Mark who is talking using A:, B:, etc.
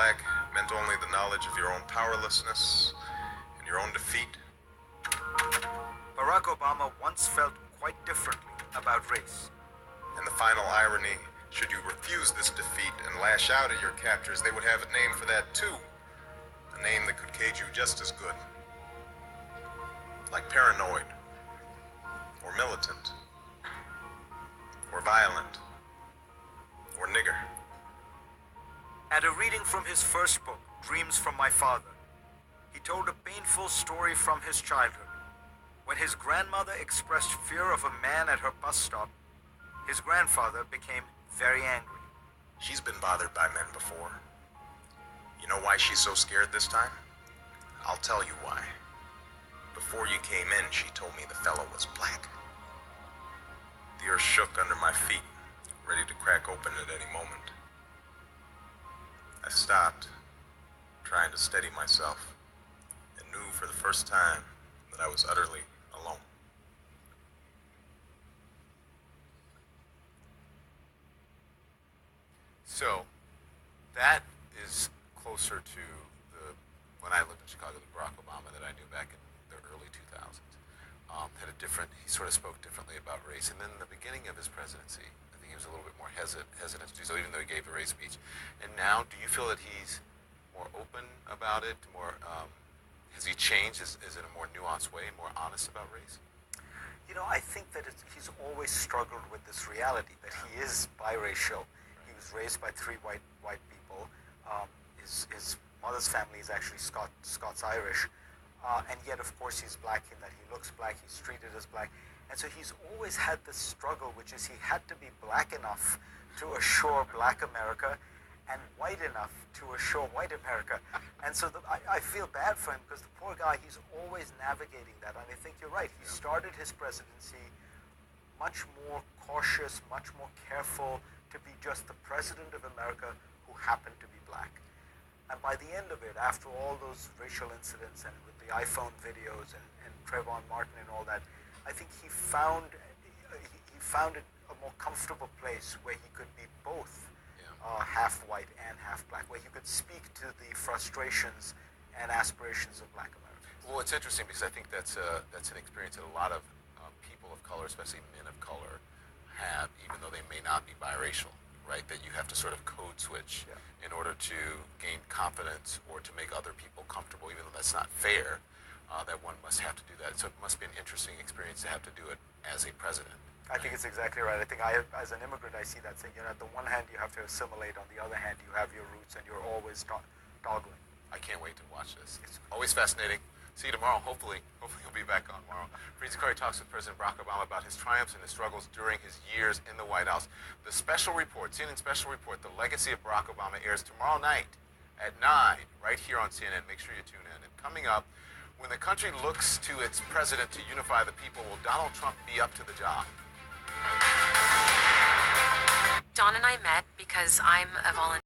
A: black meant only the knowledge of your own powerlessness and your own defeat.
B: Barack Obama once felt quite differently about race.
A: And the final irony, should you refuse this defeat and lash out at your captors, they would have a name for that too. A name that could cage you just as good. Like paranoid, or militant, or violent, or nigger.
B: At a reading from his first book, Dreams from My Father, he told a painful story from his childhood. When his grandmother expressed fear of a man at her bus stop, his grandfather became very angry.
A: She's been bothered by men before. You know why she's so scared this time? I'll tell you why. Before you came in, she told me the fellow was black. The earth shook under my feet, ready to crack open at any moment. I stopped, trying to steady myself, and knew for the first time that I was utterly alone.
C: So, that is closer to when I lived in Chicago, the Barack Obama that I knew back in the early 2000s. He sort of spoke differently about race. And then in the beginning of his presidency, I think he was a little bit more hesitant to do so, even though he gave a race speech. And now, do you feel that he's more open about it? Has he changed? Is it a more nuanced way, more honest about race?
B: You know, I think that he's always struggled with this reality that he is biracial. He was raised by three white people. His mother's family is actually Scots-Irish. And yet, of course, he's black in that he looks black, he's treated as black. And so he's always had this struggle, which is he had to be black enough to assure black America and white enough to assure white America. And so I feel bad for him because the poor guy, he's always navigating that. And I think you're right. He started his presidency much more cautious, much more careful to be just the president of America who happened to be black. And by the end of it, after all those racial incidents and with the iPhone videos and Trayvon Martin and all that, I think he found it a more comfortable place where he could be both half white and half black, where he could speak to the frustrations and aspirations of black America.
C: Well, it's interesting because I think that's an experience that a lot of people of color, especially men of color, have, even though they may not be biracial, right? That you have to sort of code switch in order to gain confidence or to make other people comfortable, even though that's not fair, that one must have to do that. So it must be an interesting experience to have to do it as a president.
B: I think it's exactly right. I think as an immigrant, I see that thing. You know, at the one hand, you have to assimilate. On the other hand, you have your roots, and you're always toggling.
C: I can't wait to watch this. It's always fascinating. See you tomorrow. Hopefully you'll be back on tomorrow. Fareed Zakaria talks with President Barack Obama about his triumphs and his struggles during his years in the White House. The special report, CNN Special Report, The Legacy of Barack Obama, airs tomorrow night at 9 right here on CNN. Make sure you tune in. And coming up, when the country looks to its president to unify the people, will Donald Trump be up to the job?
D: Don and I met because I'm a volunteer